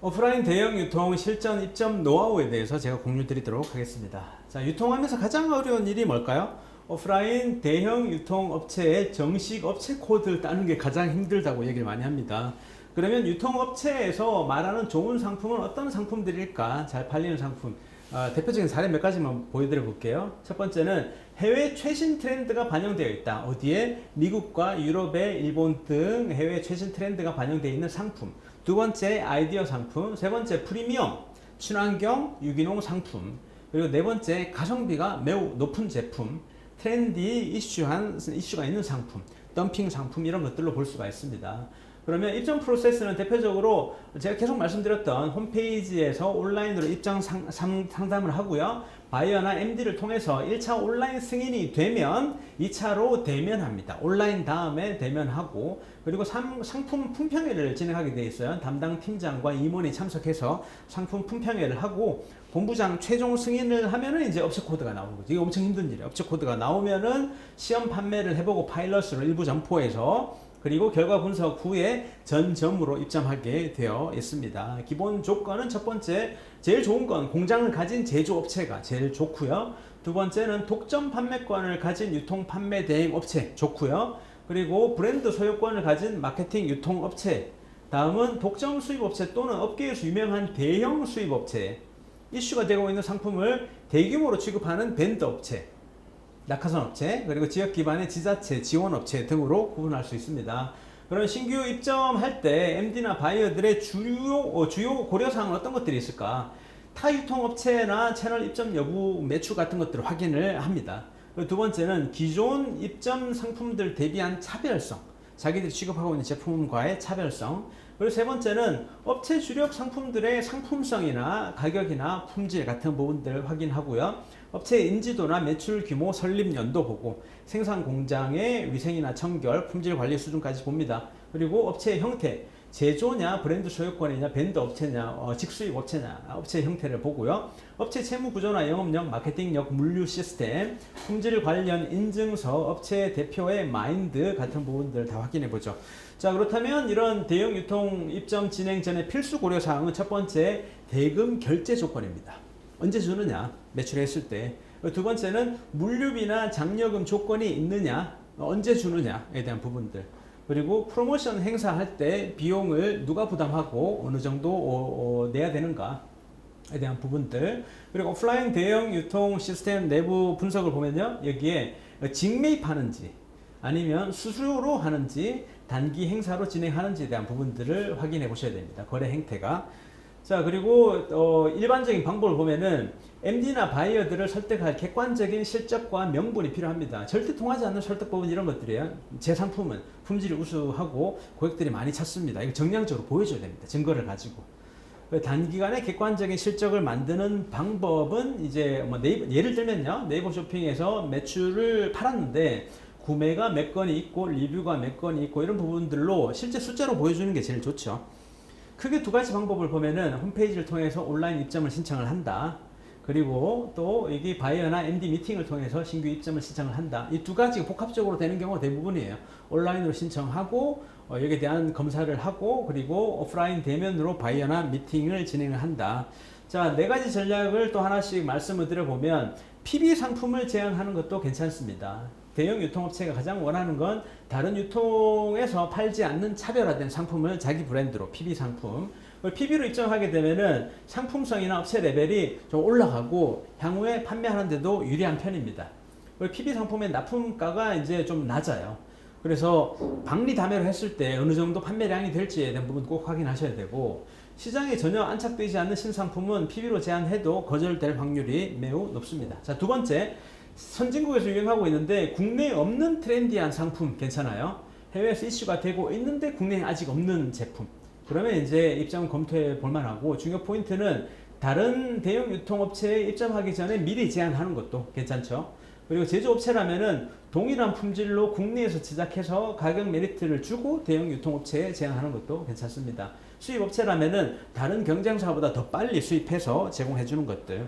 오프라인 대형 유통 실전 입점 노하우에 대해서 제가 공유 드리도록 하겠습니다. 자, 유통하면서 가장 어려운 일이 뭘까요? 오프라인 대형 유통 업체의 정식 업체 코드를 따는 게 가장 힘들다고 얘기를 많이 합니다. 그러면 유통업체에서 말하는 좋은 상품은 어떤 상품들일까? 잘 팔리는 상품. 대표적인 사례 몇 가지만 보여드려 볼게요. 첫 번째는 해외 최신 트렌드가 반영되어 있다. 어디에? 미국과 유럽의 일본 등 해외 최신 트렌드가 반영되어 있는 상품. 두 번째, 아이디어 상품. 세 번째, 프리미엄, 친환경, 유기농 상품. 그리고 네 번째, 가성비가 매우 높은 제품. 트렌디 이슈가 있는 상품. 덤핑 상품 이런 것들로 볼 수가 있습니다. 그러면 입점 프로세스는 대표적으로 제가 계속 말씀드렸던 홈페이지에서 온라인으로 입장 상담을 하고요. 바이어나 MD를 통해서 1차 온라인 승인이 되면 2차로 대면합니다. 온라인 다음에 대면하고 그리고 상품 품평회를 진행하게 되어 있어요. 담당 팀장과 임원이 참석해서 상품 품평회를 하고 본부장 최종 승인을 하면은 이제 업체 코드가 나오는 거죠. 이게 엄청 힘든 일이에요. 업체 코드가 나오면은 시험 판매를 해보고 파일럿으로 일부 점포에서 그리고 결과 분석 후에 전점으로 입점하게 되어 있습니다. 기본 조건은 첫 번째, 제일 좋은 건 공장을 가진 제조업체가 제일 좋고요. 두 번째는 독점 판매권을 가진 유통 판매 대행 업체 좋고요. 그리고 브랜드 소유권을 가진 마케팅 유통업체 다음은 독점 수입업체 또는 업계에서 유명한 대형 수입업체, 이슈가 되고 있는 상품을 대규모로 취급하는 밴드 업체, 낙하산 업체, 그리고 지역 기반의 지자체, 지원 업체 등으로 구분할 수 있습니다. 그런 신규 입점할 때 MD나 바이어들의 주요 고려사항은 어떤 것들이 있을까? 타 유통업체나 채널 입점 여부, 매출 같은 것들을 확인을 합니다. 그리고 두 번째는 기존 입점 상품들 대비한 차별성, 자기들이 취급하고 있는 제품과의 차별성. 그리고 세 번째는 업체 주력 상품들의 상품성이나 가격이나 품질 같은 부분들을 확인하고요. 업체의 인지도나 매출 규모, 설립 연도 보고 생산 공장의 위생이나 청결, 품질 관리 수준까지 봅니다. 그리고 업체의 형태, 제조냐, 브랜드 소유권이냐, 밴드 업체냐, 직수입 업체냐, 업체의 형태를 보고요. 업체 채무 구조나 영업력, 마케팅력, 물류 시스템, 품질 관련 인증서, 업체 대표의 마인드 같은 부분들 다 확인해 보죠. 자, 그렇다면 이런 대형 유통 입점 진행 전에 필수 고려 사항은 첫 번째, 대금 결제 조건입니다. 언제 주느냐, 매출했을 때. 두 번째는 물류비나 장려금 조건이 있느냐, 언제 주느냐에 대한 부분들. 그리고 프로모션 행사할 때 비용을 누가 부담하고 어느 정도 내야 되는가에 대한 부분들. 그리고 오프라인 대형 유통 시스템 내부 분석을 보면요, 여기에 직매입하는지 아니면 수수료로 하는지 단기 행사로 진행하는지에 대한 부분들을 확인해 보셔야 됩니다. 거래 행태가. 자, 그리고 일반적인 방법을 보면은 MD나 바이어들을 설득할 객관적인 실적과 명분이 필요합니다. 절대 통하지 않는 설득법은 이런 것들이에요. 제 상품은 품질이 우수하고 고객들이 많이 찾습니다. 이거 정량적으로 보여줘야 됩니다. 증거를 가지고. 단기간에 객관적인 실적을 만드는 방법은 이제 뭐 네이버, 예를 들면요, 네이버 쇼핑에서 매출을 팔았는데 구매가 몇 건이 있고 리뷰가 몇 건이 있고 이런 부분들로 실제 숫자로 보여주는 게 제일 좋죠. 크게 두 가지 방법을 보면은 홈페이지를 통해서 온라인 입점을 신청을 한다. 그리고 또 여기 바이어나 MD 미팅을 통해서 신규 입점을 신청을 한다. 이 두 가지가 복합적으로 되는 경우가 대부분이에요. 온라인으로 신청하고 여기에 대한 검사를 하고 그리고 오프라인 대면으로 바이어나 미팅을 진행을 한다. 자, 네 가지 전략을 또 하나씩 말씀을 드려보면 PB 상품을 제한하는 것도 괜찮습니다. 대형 유통업체가 가장 원하는 건 다른 유통에서 팔지 않는 차별화된 상품을 자기 브랜드로 PB 상품, PB로 입점하게 되면은 상품성이나 업체 레벨이 좀 올라가고 향후에 판매하는데도 유리한 편입니다. PB 상품의 납품가가 이제 좀 낮아요. 그래서 박리담회로 했을 때 어느 정도 판매량이 될지에 대한 부분 꼭 확인하셔야 되고, 시장에 전혀 안착되지 않는 신상품은 PB로 제한해도 거절될 확률이 매우 높습니다. 자, 두 번째, 선진국에서 유행하고 있는데 국내에 없는 트렌디한 상품 괜찮아요. 해외에서 이슈가 되고 있는데 국내에 아직 없는 제품. 그러면 이제 입점 검토해 볼 만하고, 중요 포인트는 다른 대형 유통업체에 입점하기 전에 미리 제안하는 것도 괜찮죠. 그리고 제조업체라면은 동일한 품질로 국내에서 제작해서 가격 메리트를 주고 대형 유통업체에 제안하는 것도 괜찮습니다. 수입업체라면은 다른 경쟁사보다 더 빨리 수입해서 제공해 주는 것들.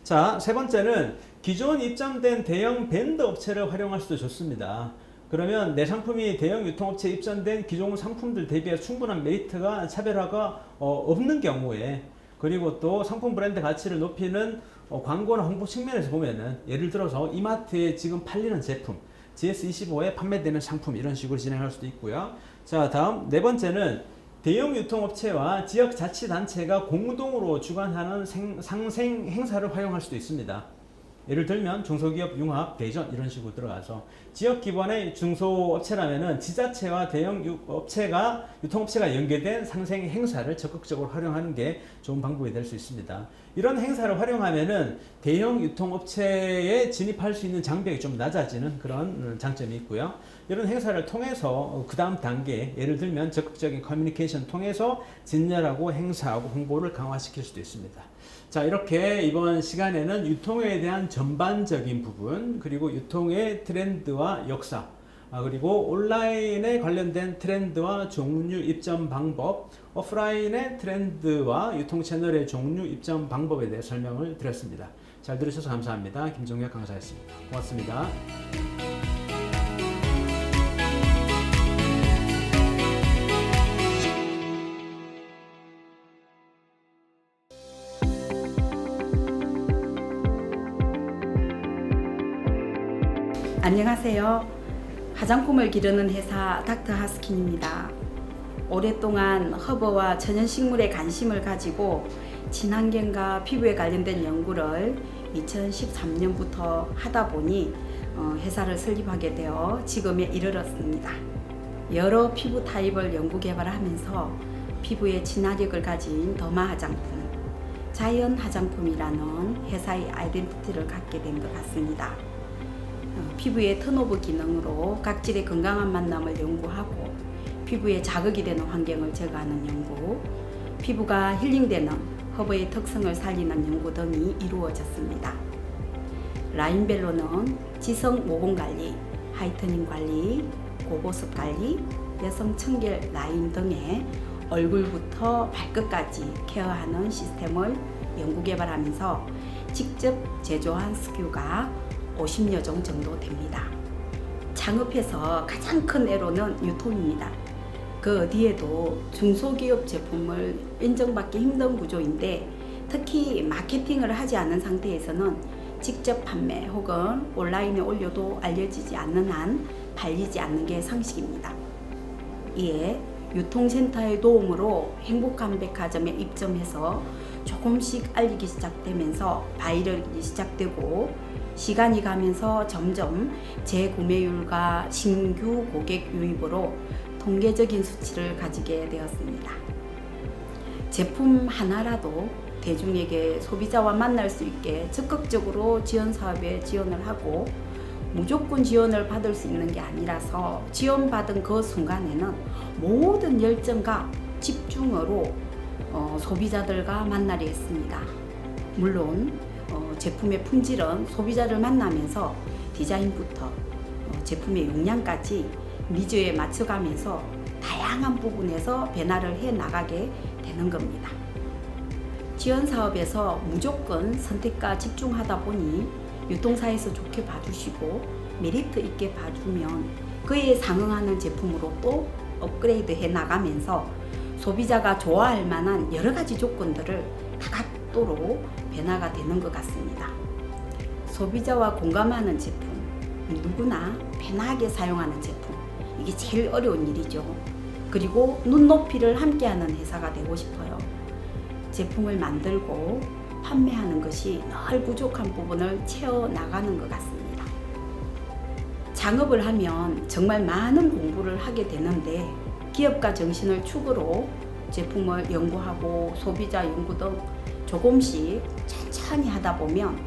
자, 세 번째는 기존 입점된 대형 밴드 업체를 활용할 수도 좋습니다. 그러면 내 상품이 대형 유통업체에 입점된 기존 상품들 대비해 충분한 메리트가, 차별화가 없는 경우에, 그리고 또 상품 브랜드 가치를 높이는 광고나 홍보 측면에서 보면은, 예를 들어서 이마트에 지금 팔리는 제품, GS25에 판매되는 상품, 이런 식으로 진행할 수도 있고요. 자, 다음 네 번째는 대형 유통업체와 지역자치단체가 공동으로 주관하는 상생 행사를 활용할 수도 있습니다. 예를 들면 중소기업 융합, 대전 이런 식으로 들어가서 지역 기반의 중소업체라면은 지자체와 대형 유통업체가 연계된 상생 행사를 적극적으로 활용하는 게 좋은 방법이 될 수 있습니다. 이런 행사를 활용하면은 대형 유통업체에 진입할 수 있는 장벽이 좀 낮아지는 그런 장점이 있고요. 이런 행사를 통해서 그 다음 단계, 예를 들면 적극적인 커뮤니케이션 통해서 진열하고 행사하고 홍보를 강화시킬 수도 있습니다. 자, 이렇게 이번 시간에는 유통에 대한 전반적인 부분, 그리고 유통의 트렌드와 역사, 그리고 온라인에 관련된 트렌드와 종류 입점 방법, 오프라인의 트렌드와 유통 채널의 종류 입점 방법에 대해 설명을 드렸습니다. 잘 들으셔서 감사합니다. 김종혁 강사였습니다. 고맙습니다. 안녕하세요. 화장품을 기르는 회사 닥터 하스킨입니다. 오랫동안 허브와 천연식물에 관심을 가지고 친환경과 피부에 관련된 연구를 2013년부터 하다 보니 회사를 설립하게 되어 지금에 이르렀습니다. 여러 피부 타입을 연구 개발하면서 피부에 친화력을 가진 더마 화장품, 자연 화장품이라는 회사의 아이덴티티를 갖게 된 것 같습니다. 피부의 턴오버 기능으로 각질의 건강한 만남을 연구하고 피부에 자극이 되는 환경을 제거하는 연구, 피부가 힐링되는 허브의 특성을 살리는 연구 등이 이루어졌습니다. 라인별로는 지성 모공 관리, 하이트닝 관리, 고보습 관리, 여성 청결 라인 등의 얼굴부터 발끝까지 케어하는 시스템을 연구 개발하면서 직접 제조한 SKU가 50여 종 정도 됩니다. 창업해서 가장 큰 애로는 유통입니다. 그 어디에도 중소기업 제품을 인정받기 힘든 구조인데 특히 마케팅을 하지 않은 상태에서는 직접 판매 혹은 온라인에 올려도 알려지지 않는 한 팔리지 않는 게 상식입니다. 이에 유통센터의 도움으로 행복한 백화점에 입점해서 조금씩 알리기 시작되면서 바이럴이 시작되고 시간이 가면서 점점 재구매율과 신규 고객 유입으로 통계적인 수치를 가지게 되었습니다. 제품 하나라도 대중에게 소비자와 만날 수 있게 적극적으로 지원 사업에 지원을 하고 무조건 지원을 받을 수 있는 게 아니라서 지원받은 그 순간에는 모든 열정과 집중으로 소비자들과 만나려 했습니다. 물론 제품의 품질은 소비자를 만나면서 디자인부터 제품의 용량까지 니즈에 맞춰가면서 다양한 부분에서 변화를 해 나가게 되는 겁니다. 지원 사업에서 무조건 선택과 집중하다 보니 유통사에서 좋게 봐주시고 메리트 있게 봐주면 그에 상응하는 제품으로 또 업그레이드 해 나가면서 소비자가 좋아할 만한 여러 가지 조건들을 다각도로 변화가 되는 것 같습니다. 소비자와 공감하는 제품, 누구나 편하게 사용하는 제품, 이게 제일 어려운 일이죠. 그리고 눈높이를 함께하는 회사가 되고 싶어요. 제품을 만들고 판매하는 것이 늘 부족한 부분을 채워나가는 것 같습니다. 창업을 하면 정말 많은 공부를 하게 되는데 기업가 정신을 축으로 제품을 연구하고 소비자 연구 등 조금씩 천천히 하다 보면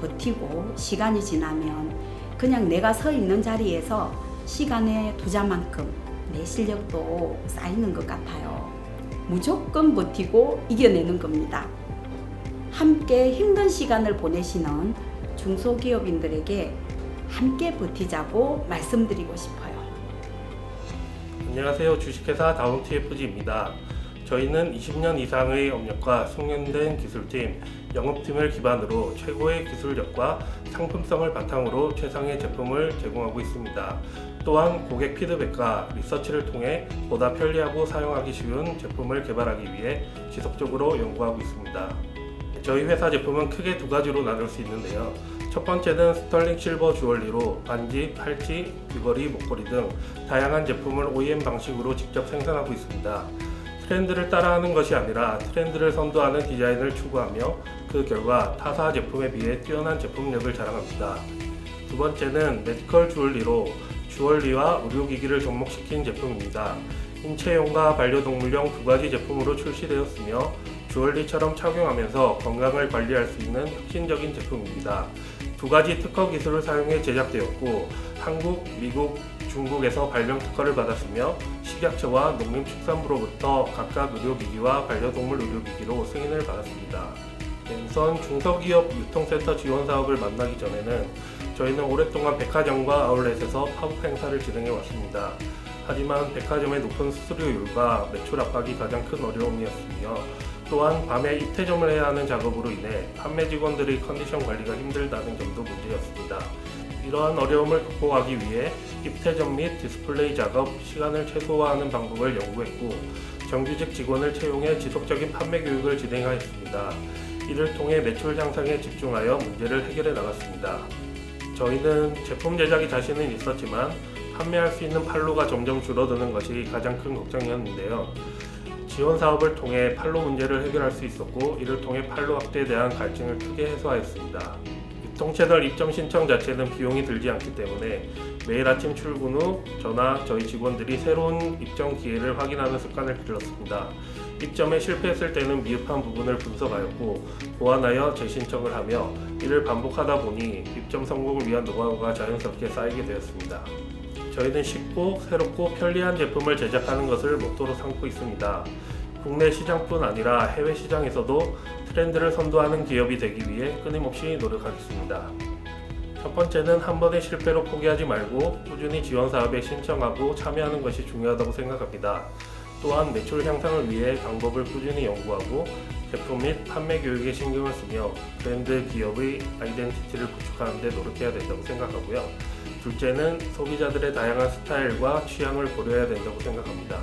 버티고 시간이 지나면 그냥 내가 서 있는 자리에서 시간의 투자만큼 내 실력도 쌓이는 것 같아요. 무조건 버티고 이겨내는 겁니다. 함께 힘든 시간을 보내시는 중소기업인들에게 함께 버티자고 말씀드리고 싶어요. 안녕하세요. 주식회사 다운TFG입니다. 저희는 20년 이상의 업력과 숙련된 기술팀, 영업팀을 기반으로 최고의 기술력과 상품성을 바탕으로 최상의 제품을 제공하고 있습니다. 또한 고객 피드백과 리서치를 통해 보다 편리하고 사용하기 쉬운 제품을 개발하기 위해 지속적으로 연구하고 있습니다. 저희 회사 제품은 크게 두 가지로 나눌 수 있는데요. 첫 번째는 스털링 실버 주얼리로 반지, 팔찌, 귀걸이, 목걸이 등 다양한 제품을 OEM 방식으로 직접 생산하고 있습니다. 트렌드를 따라하는 것이 아니라 트렌드를 선도하는 디자인을 추구하며 그 결과 타사 제품에 비해 뛰어난 제품력을 자랑합니다. 두 번째는 메디컬 주얼리로 주얼리와 의료기기를 접목시킨 제품입니다. 인체용과 반려동물용 두 가지 제품으로 출시되었으며 주얼리처럼 착용하면서 건강을 관리할 수 있는 혁신적인 제품입니다. 두 가지 특허 기술을 사용해 제작되었고 한국, 미국, 중국에서 발명 특허를 받았으며 식약처와 농림축산부로부터 각각 의료기기와 반려동물 의료기기로 승인을 받았습니다. 우선 중소기업 유통센터 지원 사업을 만나기 전에는 저희는 오랫동안 백화점과 아울렛에서 팝업 행사를 진행해 왔습니다. 하지만 백화점의 높은 수수료율과 매출 압박이 가장 큰 어려움이었으며 또한 밤에 입퇴점을 해야 하는 작업으로 인해 판매 직원들의 컨디션 관리가 힘들다는 점도 문제였습니다. 이러한 어려움을 극복하기 위해 입퇴점 및 디스플레이 작업 시간을 최소화하는 방법을 연구했고 정규직 직원을 채용해 지속적인 판매 교육을 진행하였습니다. 이를 통해 매출 향상에 집중하여 문제를 해결해 나갔습니다. 저희는 제품 제작이 자신은 있었지만 판매할 수 있는 판로가 점점 줄어드는 것이 가장 큰 걱정이었는데요. 지원 사업을 통해 판로 문제를 해결할 수 있었고, 이를 통해 판로 확대에 대한 갈증을 크게 해소하였습니다. 유통채널 입점 신청 자체는 비용이 들지 않기 때문에 매일 아침 출근 후 저나 저희 직원들이 새로운 입점 기회를 확인하는 습관을 길렀습니다. 입점에 실패했을 때는 미흡한 부분을 분석하였고 보완하여 재신청을 하며 이를 반복하다 보니 입점 성공을 위한 노하우가 자연스럽게 쌓이게 되었습니다. 저희는 쉽고 새롭고 편리한 제품을 제작하는 것을 모토로 삼고 있습니다. 국내 시장뿐 아니라 해외 시장에서도 트렌드를 선도하는 기업이 되기 위해 끊임없이 노력하겠습니다. 첫 번째는 한 번의 실패로 포기하지 말고 꾸준히 지원 사업에 신청하고 참여하는 것이 중요하다고 생각합니다. 또한 매출 향상을 위해 방법을 꾸준히 연구하고 제품 및 판매 교육에 신경을 쓰며 브랜드 기업의 아이덴티티를 구축하는 데 노력해야 된다고 생각하고요. 둘째는 소비자들의 다양한 스타일과 취향을 고려해야 된다고 생각합니다.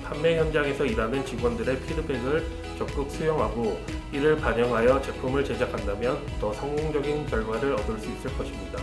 판매 현장에서 일하는 직원들의 피드백을 적극 수용하고 이를 반영하여 제품을 제작한다면 더 성공적인 결과를 얻을 수 있을 것입니다.